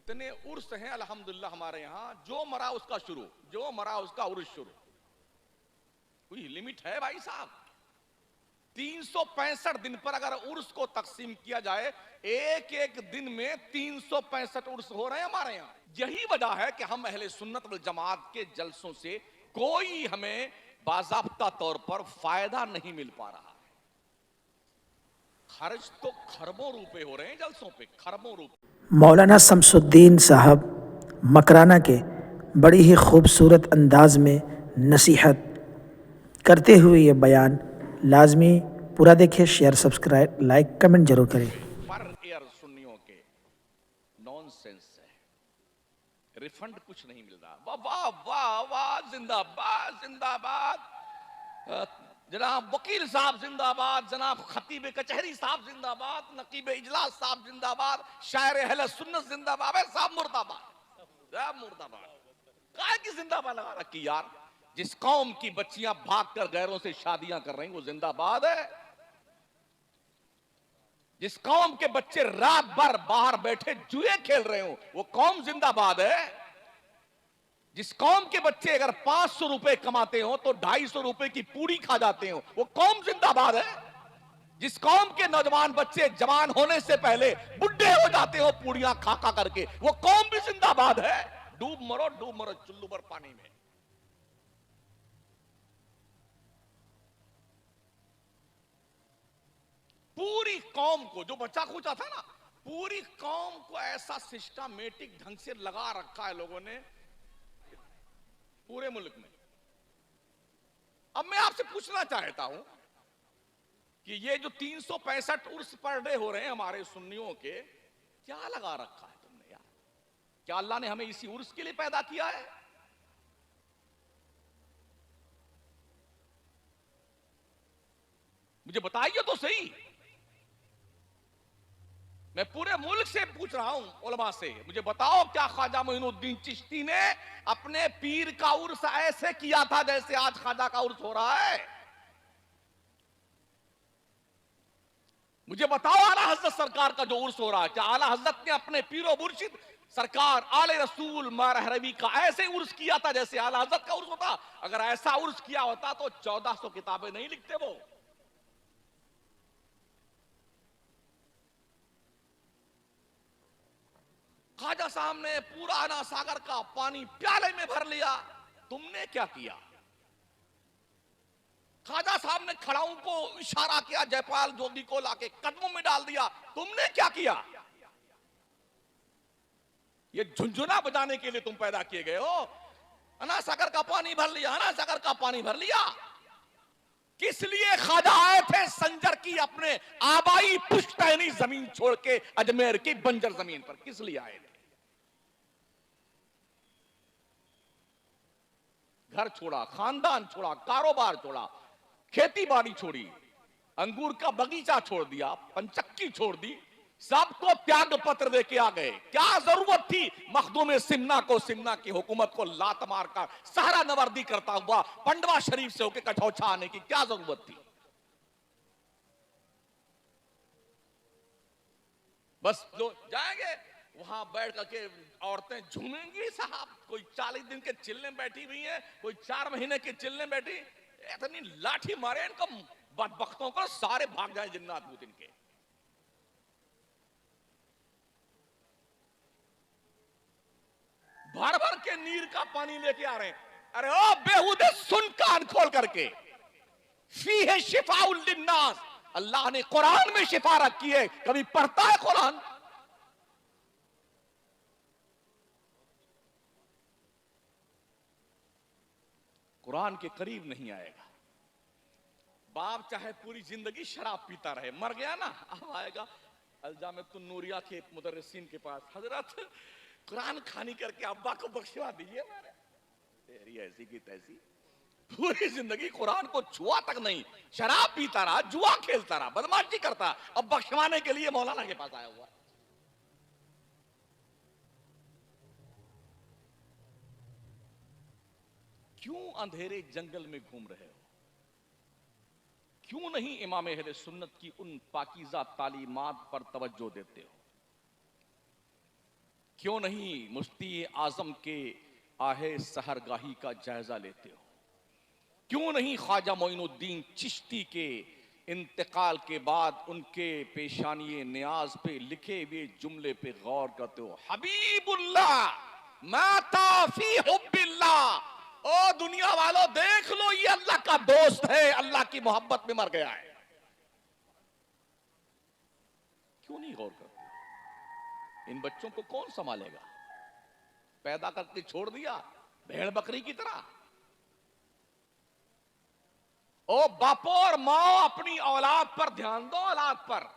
इतने उर्स हैं अल्हम्दुलिल्लाह हमारे यहाँ, जो मरा उसका शुरू, जो मरा उसका उर्स शुरू। कोई लिमिट है भाई साहब? 365 दिन पर अगर उर्स को तकसीम किया जाए, एक एक दिन में 365 उर्स हो रहे हैं हमारे यहाँ। यही वजह है कि हम अहले सुन्नत वल जमात के जलसों से कोई हमें बाज़ाब्ता तौर पर फायदा नहीं मिल पा रहा है। खर्च तो खरबों रुपए हो रहे हैं जलसों पे, खरबों रुपए। मौलाना शमसुद्दीन साहब मकराना के बड़ी ही खूबसूरत अंदाज में नसीहत करते हुए ये बयान लाजमी पूरा देखें, शेयर, सब्सक्राइब, लाइक, कमेंट जरूर करें। पर एयर सुन्नियों के नॉनसेंस है, रिफंड कुछ नहीं मिल रहा। वाह वाह वाह वाह, जिंदाबाद जिंदाबाद, जनाब वकील साहब जिंदाबाद, जनाब खतीब कचहरी साहब जिंदाबाद, नकीब इजलास साहब जिंदाबाद, शायर अहले सुन्नत जिंदाबाद है साहब, मुर्दाबाद मुर्दाबाद। काय की जिंदाबाद लगा रखी यार? जिस कौम की बच्चियां भागकर गैरों से शादियां कर रही वो जिंदाबाद है। जिस कौम के बच्चे रात भर बाहर बैठे जुए खेल रहे हो वो कौम जिंदाबाद है। जिस कौम के बच्चे अगर 500 रुपए कमाते हो तो 250 रुपए की पूड़ी खा जाते हो वो कौम जिंदाबाद है। जिस कौम के नौजवान बच्चे जवान होने से पहले बुढ़े हो जाते हो पूड़ियां खा खा करके, वो कौम भी जिंदाबाद है। डूब मरो चुल्लू भर पानी में। पूरी कौम को जो बचा खुचा था ना, पूरी कौम को ऐसा सिस्टमेटिक ढंग से लगा रखा है लोगों ने पूरे मुल्क में। अब मैं आपसे पूछना चाहता हूं कि ये जो 365 उर्स पर डे हो रहे हैं हमारे सुन्नियों के, क्या लगा रखा है तुमने यार? क्या अल्लाह ने हमें इसी उर्स के लिए पैदा किया है? मुझे बताइए तो सही। मैं पूरे मुल्क से पूछ रहा हूं उलमा से, मुझे बताओ क्या ख्वाजा मोइनुद्दीन चिश्ती ने अपने पीर का उर्स ऐसे किया था जैसे आज ख्वाजा का उर्स हो रहा है? मुझे बताओ आला हजरत सरकार का जो उर्स हो रहा है, क्या आला हजरत ने अपने पीरो मुर्शिद सरकार आले रसूल मारहरवी का ऐसे उर्स किया था जैसे आला हजरत का उर्स होता? अगर ऐसा उर्स किया होता तो 1400 किताबें नहीं लिखते वो। ख्वाजा साहब ने पूरा आना सागर का पानी प्याले में भर लिया, तुमने क्या किया? ख्वाजा साहब ने खड़ाऊ को इशारा किया, जयपाल जोगी को लाके कदमों में डाल दिया, तुमने क्या किया? ये झुंझुना बजाने के लिए तुम पैदा किए गए हो। अना सागर का पानी भर लिया, अना सागर का पानी भर लिया। किस लिए ख्वाजा आए थे संजर की अपने आबाई पुश्तैनी जमीन छोड़ के अजमेर की बंजर जमीन पर? किस लिए आए थे? घर छोड़ा, खानदान छोड़ा, कारोबार छोड़ा, खेती बाड़ी छोड़ी, अंगूर का बगीचा छोड़ दिया, पंचक्की छोड़ दी, सबको त्याग पत्र देके आ गए। क्या जरूरत थी मखदूम सिमना को, सिमना की हुकूमत को लात मार कर सहारा नवर्दी करता हुआ पंडवा शरीफ से होकर कठौछा आने की क्या जरूरत थी? बस जो जाएंगे वहां बैठ करके औरतें झूमेंगी साहब। कोई 40 दिन के चिल्ले बैठी हुई है, कोई 4 महीने के चिल्ले बैठी, इतनी लाठी मारे इनको बदबख्तों को, सारे भाग जाए जिन्नात भूत इनके। भर भर के नीर का पानी लेके आ रहे हैं। अरे ओ बेहुदे सुन, कान खोल करके। फीहे शिफाउल लिन्नास, अल्लाह ने कुरान में शिफा रखी है। कभी पढ़ता है कुरान? कुरान के करीब नहीं आएगा। बाप चाहे पूरी जिंदगी शराब पीता रहे, मर गया ना, अब आएगा अलजामतुन नूरिया के मुदर्रिसीन के पास, हजरत कुरान खानी करके अब्बा को बख्शवा दीजिए। तेरी ऐसी की तैसी, पूरी जिंदगी कुरान को छुआ तक नहीं, शराब पीता रहा, जुआ खेलता रहा, बदमाशी करता, अब बख्शवाने के लिए मौलाना के पास आया हुआ। क्यों अंधेरे जंगल में घूम रहे हो? क्यों नहीं इमाम अहले सुन्नत की उन पाकीज़ा तालीमात पर तवज्जो देते हो? क्यों नहीं मुफ्ती आजम के आहे सहरगाही का जायजा लेते हो? क्यों नहीं ख्वाजा मोइनुद्दीन चिश्ती के इंतकाल के बाद उनके पेशानी नियाज पे लिखे हुए जुमले पे गौर करते हो? हबीबुल्लाह माता फी हुब्बिल्लाह। ओ दुनिया वालों, देख लो, ये अल्लाह का दोस्त है, अल्लाह की मोहब्बत में मर गया है। क्यों नहीं गौर करते? इन बच्चों को कौन संभालेगा? पैदा करके छोड़ दिया भेड़ बकरी की तरह। ओ बापो और माओ, अपनी औलाद पर ध्यान दो, औलाद पर।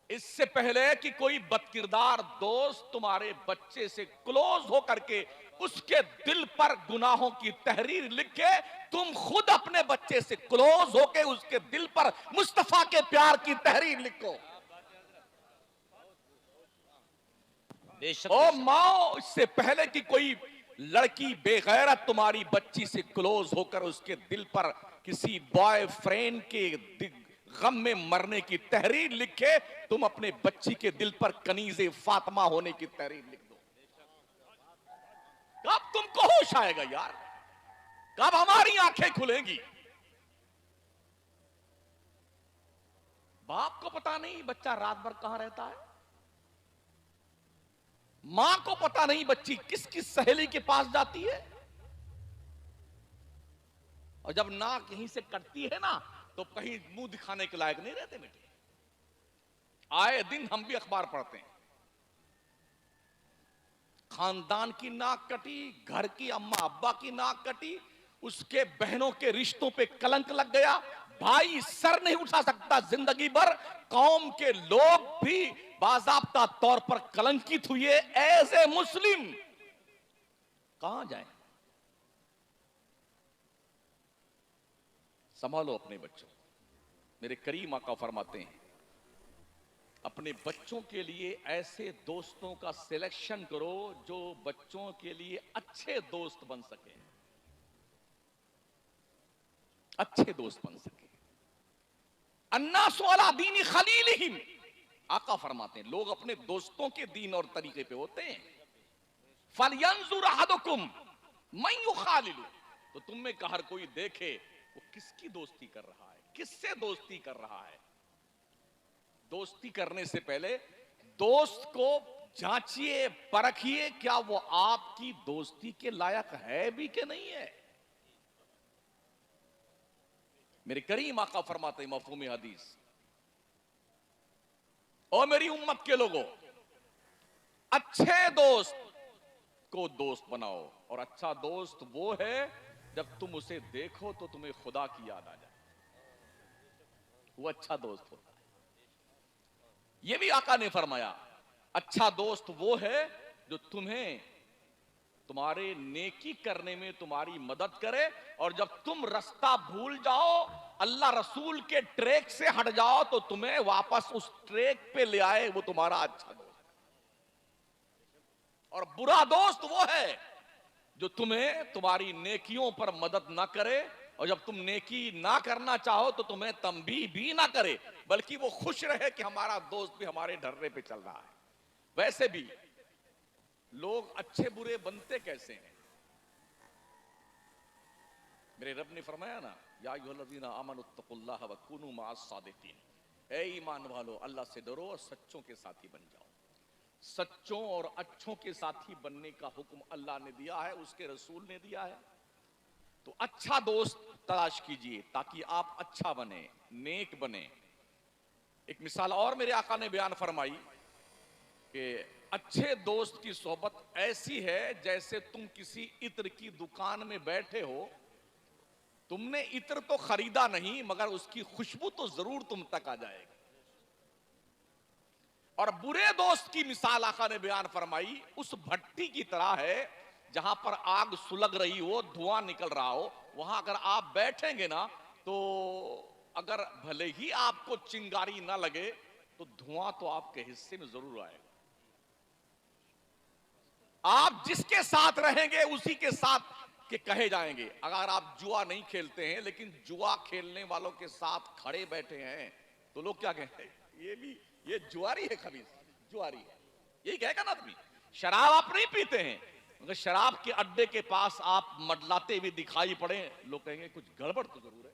इससे पहले कि कोई बदकिरदार दोस्त तुम्हारे बच्चे से क्लोज हो करके उसके दिल पर गुनाहों की तहरीर लिखे, तुम खुद अपने बच्चे से क्लोज होके उसके दिल पर मुस्तफा के प्यार की तहरीर लिखो। ओ माओ, इससे पहले कि कोई लड़की बेगैरत तुम्हारी बच्ची से क्लोज होकर उसके दिल पर किसी बॉयफ्रेंड के गम में मरने की तहरीर लिखे, तुम अपने बच्ची के दिल पर कनीज़े फातिमा होने की तहरीर लिख दो। कब तुमको होश आएगा यार? कब हमारी आंखें खुलेंगी? बाप को पता नहीं बच्चा रात भर कहां रहता है, मां को पता नहीं बच्ची किस किस सहेली के पास जाती है, और जब नाक कहीं से कटती है ना तो कहीं मुंह दिखाने के लायक नहीं रहते बेटे। आए दिन हम भी अखबार पढ़ते हैं, खानदान की नाक कटी, घर की अम्मा अब्बा की नाक कटी, उसके बहनों के रिश्तों पे कलंक लग गया, भाई सर नहीं उठा सकता जिंदगी भर, कौम के लोग भी बाज़ाब्ता तौर पर कलंकित हुए। एज ए मुस्लिम कहां जाए? संभालो अपने बच्चों। मेरे करीम आका फरमाते हैं, अपने बच्चों के लिए ऐसे दोस्तों का सिलेक्शन करो जो बच्चों के लिए अच्छे दोस्त बन सके, अच्छे दोस्त बन सके। अन्नासु अला दीनी खलीलिहिम, आका फरमाते हैं लोग अपने दोस्तों के दीन और तरीके पे होते हैं। फलयंजुर अहदुकुम मन युखालिलु, तो तुम में का हर कोई देखे वो किसकी दोस्ती कर रहा है, किससे दोस्ती कर रहा है। दोस्ती करने से पहले दोस्त को जांचिए, परखिए, क्या वो आपकी दोस्ती के लायक है भी कि नहीं है। मेरे करीम आका फरमाते हैं मफहूम हदीस, और मेरी उम्मत के लोगों, अच्छे दोस्त को दोस्त बनाओ, और अच्छा दोस्त वो है जब तुम उसे देखो तो तुम्हें खुदा की याद आ जाए, वो अच्छा दोस्त होता है। ये भी आका ने फरमाया, अच्छा दोस्त वो है जो तुम्हें तुम्हारे नेकी करने में तुम्हारी मदद करे, और जब तुम रास्ता भूल जाओ, अल्लाह रसूल के ट्रैक से हट जाओ, तो तुम्हें वापस उस ट्रैक पे ले आए, वो तुम्हारा अच्छा दोस्त। और बुरा दोस्त वो है जो तुम्हें तुम्हारी नेकियों पर मदद ना करे, और जब तुम नेकी ना करना चाहो तो तुम्हें तंबीह भी ना करे, बल्कि वो खुश रहे कि हमारा दोस्त भी हमारे ढर्रे पे चल रहा है। वैसे भी लोग अच्छे बुरे बनते कैसे हैं? मेरे रब ने फरमाया ना, या अय्युहल्लज़ीना आमनुत्तकुल्लाह व कुनू मअस सादिकीन, ए ईमान वालो अल्लाह से डरो और सच्चों के साथी बन जाओ। सच्चों और अच्छों के साथी बनने का हुक्म अल्लाह ने दिया है, उसके रसूल ने दिया है। तो अच्छा दोस्त तलाश कीजिए ताकि आप अच्छा बने, नेक बने। एक मिसाल और मेरे आका ने बयान फरमाई कि अच्छे दोस्त की सोबत ऐसी है जैसे तुम किसी इत्र की दुकान में बैठे हो, तुमने इत्र तो खरीदा नहीं मगर उसकी खुशबू तो जरूर तुम तक आ जाएगी। और बुरे दोस्त की मिसाल आका ने बयान फरमाई उस भट्टी की तरह है जहां पर आग सुलग रही हो, धुआं निकल रहा हो, वहां अगर आप बैठेंगे ना तो अगर भले ही आपको चिंगारी ना लगे तो धुआं तो आपके हिस्से में जरूर आएगा। आप जिसके साथ रहेंगे उसी के साथ के कहे जाएंगे। अगर आप जुआ नहीं खेलते हैं लेकिन जुआ खेलने वालों के साथ खड़े बैठे हैं तो लोग क्या कहते हैं, ये जुआरी है, खबीस जुआरी है। यही कहेगा ना आदमी। शराब आप नहीं पीते हैं, मगर शराब के अड्डे के पास आप मडलाते हुए दिखाई पड़े, लोग कहेंगे कुछ गड़बड़ तो जरूर है,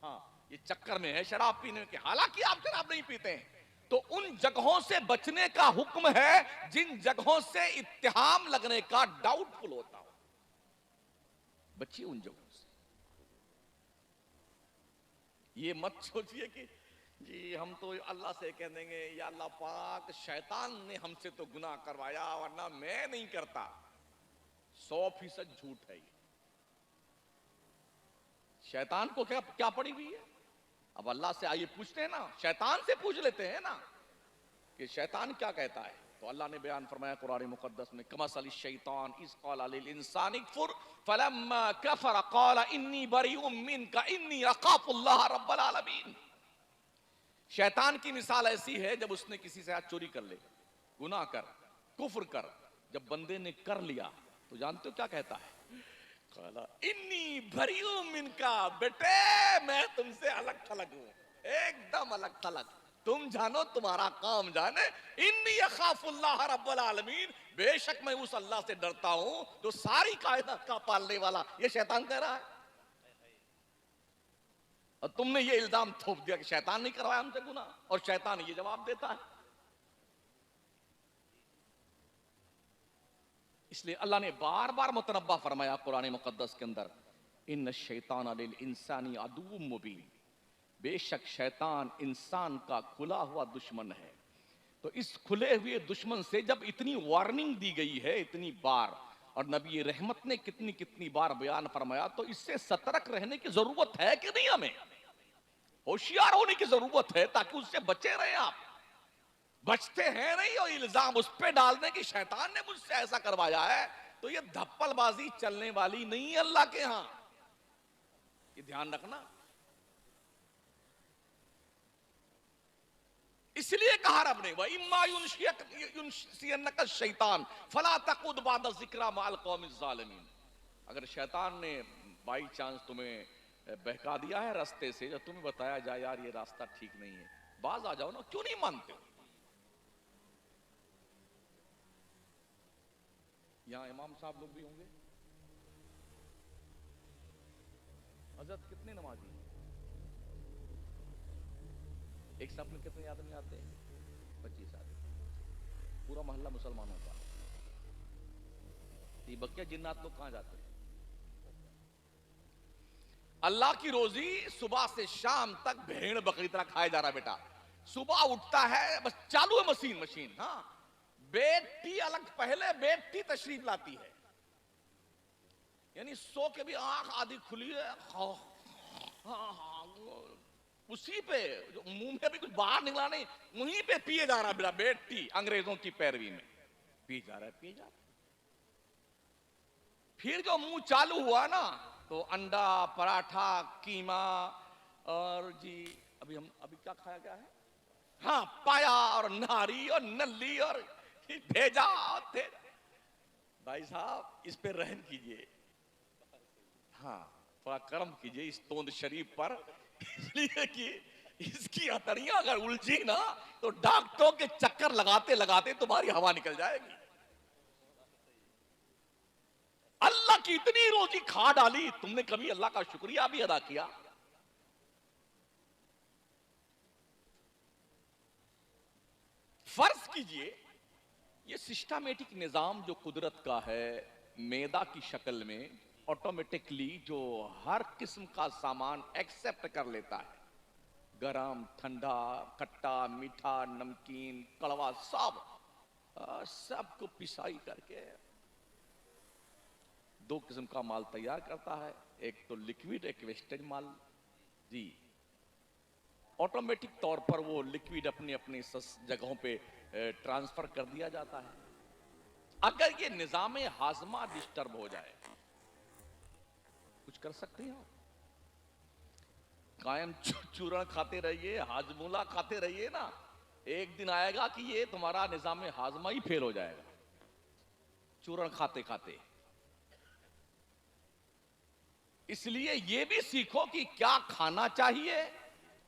हाँ ये चक्कर में है शराब पीने के, हालांकि आप शराब नहीं पीते हैं। तो उन जगहों से बचने का हुक्म है जिन जगहों से इत्तिहाम लगने का डाउटफुल होता हो, बचिए उन जगहों से। ये मत सोचिए कि जी हम तो अल्लाह से कह देंगे या अल्लाह पाक शैतान ने हमसे तो गुनाह करवाया वरना मैं नहीं करता। 100% झूठ है ये। शैतान को क्या क्या पड़ी हुई है? अब अल्लाह से आइए पूछते हैं ना, शैतान से पूछ लेते हैं ना कि शैतान क्या कहता है। तो अल्लाह ने बयान फरमाया कुरान मुकद्दस में, कमसली शैतान इस क़ाला लिल इंसानी कुफर फलम्मा कफर क़ाला इन्नी बरीउम मिनका इन्नी अख़ाफ़ुल्लाह रब्बल आलमीन। शैतान की मिसाल ऐसी है जब उसने किसी से हाथ चोरी कर ले, गुनाह कर, कुफ्र कर, जब बंदे ने कर लिया तो जानते हो क्या कहता है? क़ाला इन्नी बरीउम मिनका, बेटे मैं तुमसे अलग थलग हूं, एकदम अलग थलग, तुम जानो तुम्हारा काम जाने। इन्नी अख़ाफ़ुल्लाह रब्बल आलमीन, बेशक मैं उस अल्लाह से डरता हूं जो सारी कायनात का पालने वाला। ये शैतान कह रहा है, और तुमने ये इल्जाम थोप दिया कि शैतान नहीं करवाया हमसे गुनाह, और शैतान ये जवाब देता है। इसलिए अल्लाह ने बार बार मुतनब्बा फरमाया कुरान मुकद्दस के अंदर, इन्न शैतान लिल इंसानी अदुव्वुम मुबीन, बेशक शैतान इंसान का खुला हुआ दुश्मन है। तो इस खुले हुए दुश्मन से जब इतनी वार्निंग दी गई है इतनी बार, और नबी रहमत ने कितनी कितनी बार बयान फरमाया, तो इससे सतर्क रहने की जरूरत है कि नहीं? हमें होशियार होने की जरूरत है ताकि उससे बचे रहे आप। बचते हैं नहीं और इल्जाम उस पे डालने की शैतान ने मुझसे ऐसा करवाया है, तो ये धप्पलबाजी चलने वाली नहीं है अल्लाह के यहां, ये ध्यान रखना। इसलिए कहा रब ने, वह इम्मा युनसियन्नका शैतान फला तकुद बाद ज़िक्रा माल कौमिज़ ज़ालिमीन। अगर शैतान ने बाई चांस तुम्हें बहका दिया है रास्ते से, जब तुम्हें बताया जाए यार ये रास्ता ठीक नहीं है, बाज आ जाओ ना, क्यों नहीं मानते हो? यहां इमाम साहब लोग भी होंगे। हजरत कितने नमाजी हैं? एक साथ में कितने आदमी आते हैं? 25 आदमी, पूरा मोहल्ला मुसलमानों का। ये बकिया जिन्नात लोग कहां जाते हैं? अल्लाह की रोजी सुबह से शाम तक भेड़ बकरी तरह खाया जा रहा है बेटा। सुबह उठता है बस चालू है मशीन मशीन, हाँ बेटी अलग, पहले बेटी तशरीफ लाती है, यानी सो के भी आंख आधी खुली है, उसी पे मुंह में भी कुछ बाहर निकला नहीं, वहीं पे पिए जा रहा है बेटा। बेटी अंग्रेजों की पैरवी में पी जा रहा है, पी जा रहा है। फिर जो मुंह चालू हुआ ना, तो अंडा, पराठा, कीमा, और जी अभी क्या खाया गया है? हाँ पाया और नारी और नल्ली और भेजा थे। भाई साहब इस पे रहम कीजिए, हाँ थोड़ा कर्म कीजिए इस तोंद शरीफ पर, इसलिए कि इसकी हथड़ियां अगर उलझी ना तो डॉक्टरों के चक्कर लगाते लगाते तुम्हारी हवा निकल जाएगी। अल्लाह की इतनी रोजी खा डाली, तुमने कभी अल्लाह का शुक्रिया भी अदा किया? फर्ज कीजिए ये सिस्टमेटिक निजाम जो कुदरत का है, मैदा की शक्ल में ऑटोमेटिकली जो हर किस्म का सामान एक्सेप्ट कर लेता है, गरम, ठंडा, खट्टा, मीठा, नमकीन, कड़वा, सबको पिसाई करके दो किस्म का माल तैयार करता है, एक तो लिक्विड, एक वेस्टेज माल। जी ऑटोमेटिक तौर पर वो लिक्विड अपनी अपनी जगहों पे ट्रांसफर कर दिया जाता है। अगर ये निजाम हाजमा डिस्टर्ब हो जाए, कुछ कर सकते हैं आप? कायम चूरण खाते रहिए, हाजमूला खाते रहिए ना, एक दिन आएगा कि ये तुम्हारा निजाम हाजमा ही फेल हो जाएगा, चूरण खाते खाते। इसलिए ये भी सीखो कि क्या खाना चाहिए,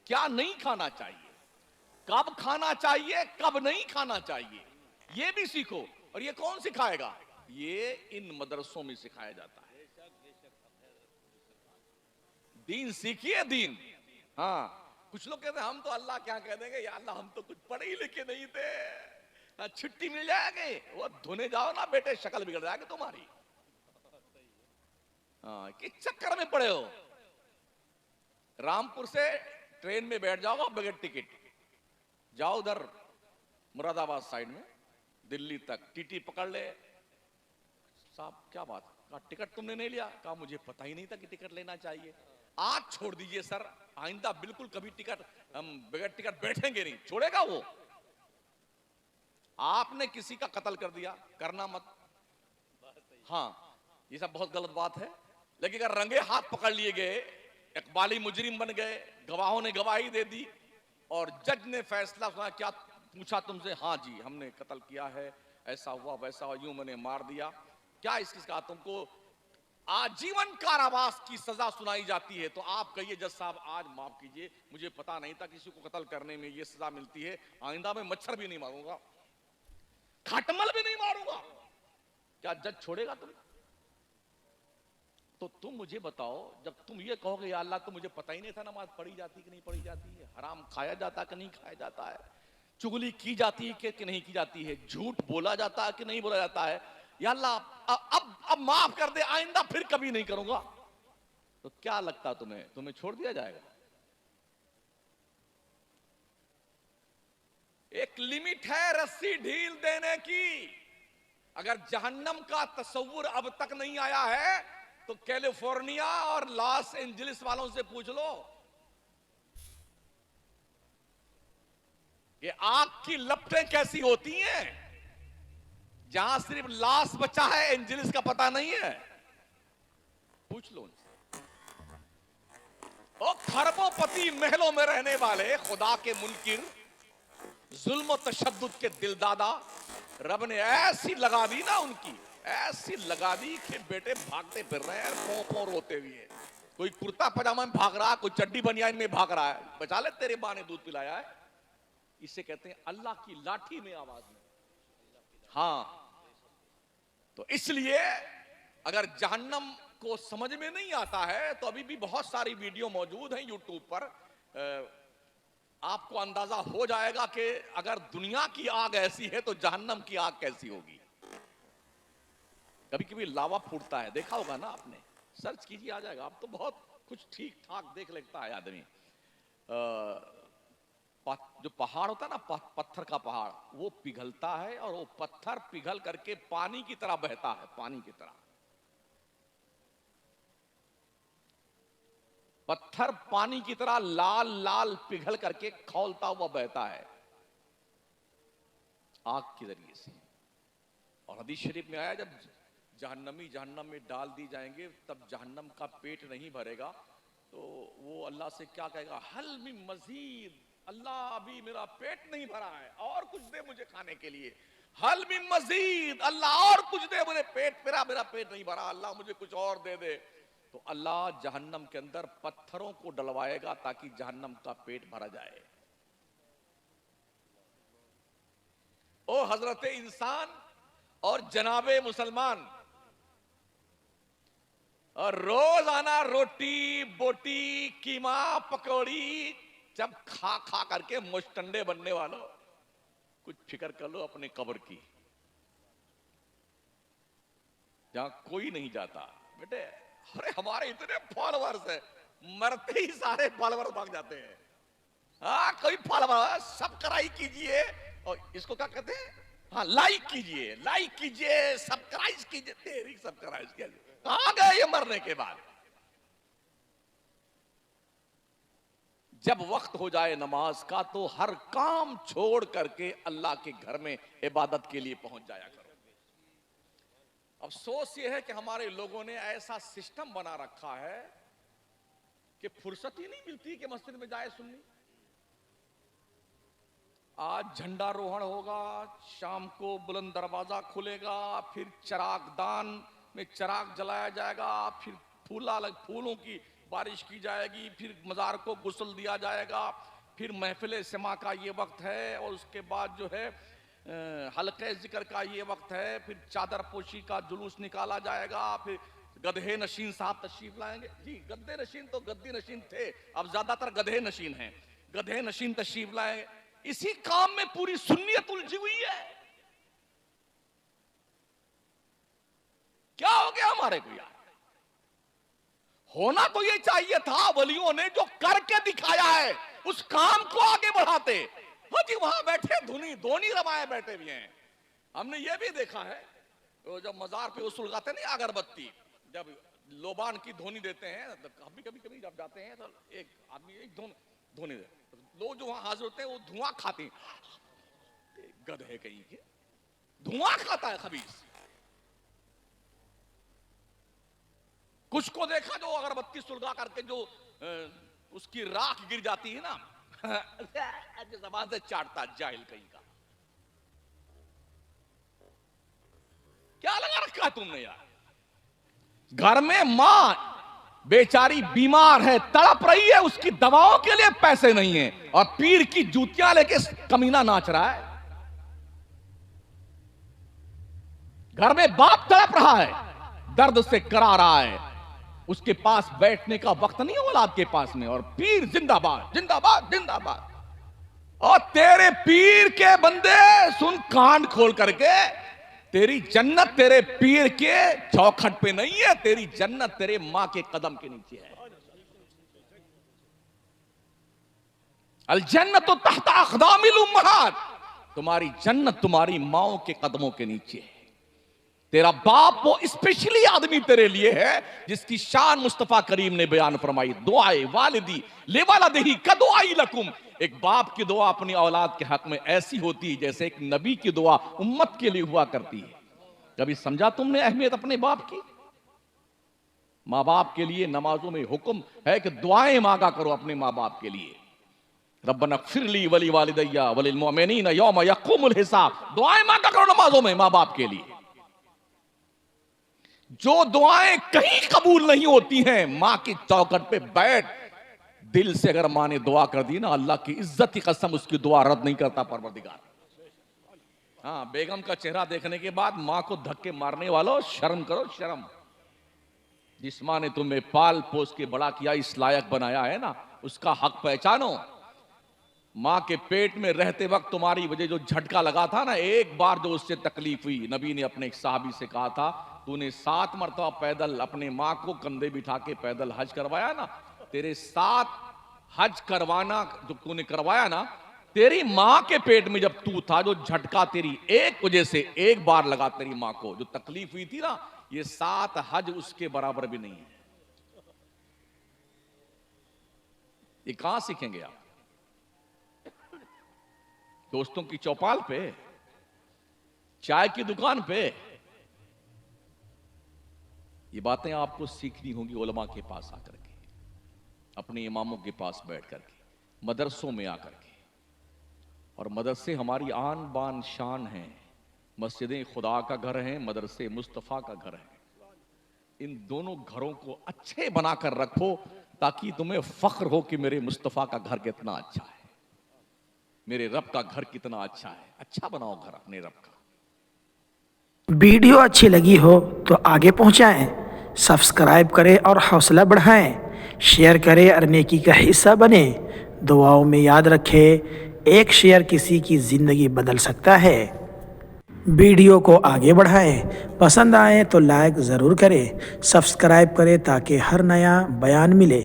क्या नहीं खाना चाहिए, कब खाना चाहिए, कब नहीं खाना चाहिए। ये भी सीखो। और ये कौन सिखाएगा? ये इन मदरसों में सिखाया जाता है। दीन सीखिए, दीन। हाँ, कुछ लोग कहते हैं हम तो अल्लाह क्या कह देंगे, या अल्लाह हम तो कुछ पढ़े ही लिखे नहीं थे, छुट्टी मिल जाएगी। वो धोने जाओ ना बेटे, शक्ल बिगड़ जाएगी तुम्हारी। हाँ, किस चक्कर में पड़े हो? रामपुर से ट्रेन में बैठ जाओगे बगैर टिकट, जाओ उधर मुरादाबाद साइड में दिल्ली तक, टीटी पकड़ ले। साहब क्या बात, कहा टिकट तुमने नहीं लिया? कहा मुझे पता ही नहीं था कि टिकट लेना चाहिए। आज छोड़ दीजिए सर, आइंदा बिल्कुल कभी टिकट, हम बगैर टिकट बैठेंगे नहीं। छोड़ेगा वो? आपने किसी का कत्ल कर दिया, करना मत। हाँ, ये सब बहुत गलत बात है। लेकिन अगर रंगे हाथ पकड़ लिए गए, इकबाली मुजरिम बन गए, गवाहों ने गवाही दे दी और जज ने फैसला सुना, क्या पूछा तुमसे? हाँ जी हमने कत्ल किया है, ऐसा हुआ वैसा हुआ, यूं मैंने मार दिया, क्या इसकी कहा तुमको आजीवन कारावास की सजा सुनाई जाती है, तो आप कहिए जज साहब आज माफ कीजिए, मुझे पता नहीं था किसी को कत्ल करने में ये सजा मिलती है, आइंदा में मच्छर भी नहीं मारूंगा, खटमल भी नहीं मारूंगा। क्या जज छोड़ेगा तुम्हें? तो तुम मुझे बताओ, जब तुम ये कहोगे या अल्लाह तो मुझे पता ही नहीं था नमाज पढ़ी जाती कि नहीं पढ़ी जाती है, हराम खाया जाता कि नहीं खाया जाता है, चुगली की जाती है कि नहीं की जाती है, झूठ बोला जाता है कि नहीं बोला जाता है, या अल्लाह अब माफ कर दे, आइंदा फिर कभी नहीं करूंगा, तो क्या लगता तुम्हें छोड़ दिया जाएगा? एक लिमिट है रस्सी ढील देने की। अगर जहन्नम का तस्वुर अब तक नहीं आया है तो कैलिफोर्निया और लॉस एंजलिस वालों से पूछ लो कि आग की लपटें कैसी होती हैं। जहां सिर्फ लाश बचा है, एंजलिस का पता नहीं है, पूछ लो उनसे। ओ खरबोपति महलों में रहने वाले खुदा के मुनकिर, जुल्म तशद्दुद के दिलदादा, रब ने ऐसी लगा दी ना उनकी, ऐसी लगा दी कि बेटे भागते फिर रहे हैं पौ पौ रोते हुए। कोई कुर्ता पजामा में भाग रहा है, कोई चड्डी बनियान में भाग रहा है, बचा ले तेरे माँ ने दूध पिलाया है। इसे कहते हैं अल्लाह की लाठी में आवाज में। हाँ, तो इसलिए अगर जहन्नम को समझ में नहीं आता है तो अभी भी बहुत सारी वीडियो मौजूद हैं यूट्यूब पर, आपको अंदाजा हो जाएगा कि अगर दुनिया की आग ऐसी है तो जहन्नम की आग कैसी होगी। कभी कभी लावा फूटता है, देखा होगा ना आपने, सर्च कीजिए आ जाएगा। अब तो बहुत कुछ ठीक ठाक देख लेता है आदमी। जो पहाड़ होता है ना, पत्थर का पहाड़, वो पिघलता है और वो पत्थर पिघल करके पानी की तरह बहता है, पानी की तरह। पत्थर पानी की तरह लाल लाल पिघल करके खौलता हुआ बहता है आग के जरिए से। और हदीस शरीफ में आया जब जहन्नमी जहन्नम में डाल दी जाएंगे तब जहन्नम का पेट नहीं भरेगा, तो वो अल्लाह से क्या कहेगा, हल मिन मजीद, अल्लाह अभी मेरा पेट नहीं भरा है, और कुछ दे मुझे खाने के लिए। हल मिन मजीद, अल्लाह और कुछ दे, मुझे पेट मेरा पेट नहीं भरा, अल्लाह मुझे कुछ और दे दे। तो अल्लाह जहन्नम के अंदर पत्थरों को डलवाएगा ताकि जहन्नम का पेट भरा जाए। ओ हजरत इंसान और जनाबे मुसलमान, और रोजाना रोटी बोटी कीमा पकौड़ी जब खा खा करके मुश्तंडे बनने वालों, कुछ फिक्र कर लो अपने कब्र की, जहां कोई नहीं जाता। बेटे अरे हमारे इतने फॉलोअर्स है, मरते ही सारे फॉलोअर्स भाग जाते हैं। हाँ, कोई फॉलोअर सब्सक्राइब कीजिए, और इसको क्या कहते हैं, हाँ लाइक कीजिए सब्सक्राइब कीजिए, तेरी सब्सक्राइब कीजिए, कहां गए ये मरने के बाद? जब वक्त हो जाए नमाज का तो हर काम छोड़ करके अल्लाह के घर में इबादत के लिए पहुंच जाया करो। अफसोस ये है कि हमारे लोगों ने ऐसा सिस्टम बना रखा है कि फुर्सत ही नहीं मिलती कि मस्जिद में जाए सुननी। आज झंडारोहण होगा, शाम को बुलंद दरवाजा खुलेगा, फिर चरागदान में चराग जलाया जाएगा, फिर फूलों की बारिश की जाएगी, फिर मज़ार को गुस्ल दिया जाएगा, फिर महफिल समा का ये वक्त है, और उसके बाद जो है हल्के जिक्र का ये वक्त है, फिर चादर पोशी का जुलूस निकाला जाएगा, फिर गधे नशीन साहब तशरीफ लाएंगे। जी, गद्दे नशीन तो गद्दी नशीन थे, अब ज्यादातर गधे नशीन हैं। गधे नशीन तशरीफ लाएंगे। इसी काम में पूरी सुन्नियत उलझी हुई है। क्या हो गया हमारे को यार? होना तो ये चाहिए था, वलियों ने जो करके दिखाया है उस काम को आगे बढ़ाते। हाँ जी, वहां बैठे धोनी रमाए बैठे भी हैं। हमने ये भी देखा है, तो जब मजार पे वो सुलगाते नहीं अगरबत्ती, जब लोबान की धोनी देते हैं, कभी कभी जब जाते हैं तो एक आदमी एक धोनी दे, लोग जो वहां हाजिर होते हैं वो धुआं खाते हैं। गधे कहीं के, धुआं खाता है खबीस। कुछ को देखा जो अगरबत्ती सुलगा करके जो उसकी राख गिर जाती है ना, जबान से चाटता, जाहिल कहीं का। क्या लगा रखा है तुमने यार? घर में मां बेचारी बीमार है, तड़प रही है, उसकी दवाओं के लिए पैसे नहीं है, और पीर की जूतियां लेके कमीना नाच रहा है। घर में बाप तड़प रहा है, दर्द से करा रहा है, उसके पास बैठने का वक्त नहीं है औलाद के पास में, और पीर जिंदाबाद जिंदाबाद जिंदाबाद। और तेरे पीर के बंदे सुन, कान खोल करके, तेरी जन्नत तेरे पीर के चौखट पे नहीं है, तेरी जन्नत तेरे मां के कदम के नीचे है। अल जन्नत तो तहता अक़दामिल उम्महात, तुम्हारी जन्नत तुम्हारी माओ के कदमों के नीचे है। तेरा बाप वो स्पेशली आदमी तेरे लिए है जिसकी शान मुस्तफा करीम ने बयान फरमाई, दुआए वालिदी लिवालिदिही कदुआई लकुम। एक बाप की दुआ अपनी औलाद के हक में ऐसी होती है जैसे एक नबी की दुआ उम्मत के लिए हुआ करती है। कभी समझा तुमने अहमियत अपने बाप की? माँ बाप के लिए नमाजों में हुक्म है कि दुआएं मांगा करो अपने माँ बाप के लिए। रब्बना फ़िरली वली वालिदैया वलिल मुमिनीन यौम यक़ूमुल हिसाब। दुआएं मांगा करो नमाजों में माँ बाप के लिए। जो दुआएं कहीं कबूल नहीं होती हैं, मां की चौखट पे बैठ दिल से अगर मां ने दुआ कर दी ना, अल्लाह की इज्जत की कसम उसकी दुआ रद्द नहीं करता परवरदिगार। हाँ, बेगम का चेहरा देखने के बाद मां को धक्के मारने वालों, शर्म करो शर्म। जिस मां ने तुम्हें पाल पोस के बड़ा किया, इस लायक बनाया है ना, उसका हक पहचानो। मां के पेट में रहते वक्त तुम्हारी वजह जो झटका लगा था ना, एक बार जो उससे तकलीफ हुई, नबी ने अपने एक साहबी से कहा था, तूने 7 मरतबा पैदल अपने मां को कंधे बिठा के पैदल हज करवाया ना, तेरे 7 हज करवाना जो तूने करवाया ना, तेरी मां के पेट में जब तू था, जो झटका तेरी एक वजह से एक बार लगा तेरी मां को, जो तकलीफ हुई थी ना, ये 7 हज उसके बराबर भी नहीं है। ये कहां सीखेंगे आप? दोस्तों की चौपाल पे, चाय की दुकान पे? ये बातें आपको सीखनी होंगी उलमा के पास आकर के, अपने इमामों के पास बैठ करके, मदरसों में आकर के। और मदरसे हमारी आन बान शान हैं। मस्जिदें खुदा का घर हैं, मदरसे मुस्तफ़ा का घर है। इन दोनों घरों को अच्छे बनाकर रखो ताकि तुम्हें फख्र हो कि मेरे मुस्तफ़ा का घर कितना अच्छा है, मेरे रब का घर कितना अच्छा है। अच्छा बनाओ घर अपने रब का। वीडियो अच्छी लगी हो तो आगे पहुंचाएं, सब्सक्राइब करें और हौसला बढ़ाएं, शेयर करें और नेकी का हिस्सा बने। दुआओं में याद रखें, एक शेयर किसी की ज़िंदगी बदल सकता है। वीडियो को आगे बढ़ाएं, पसंद आए तो लाइक ज़रूर करें, सब्सक्राइब करें ताकि हर नया बयान मिले।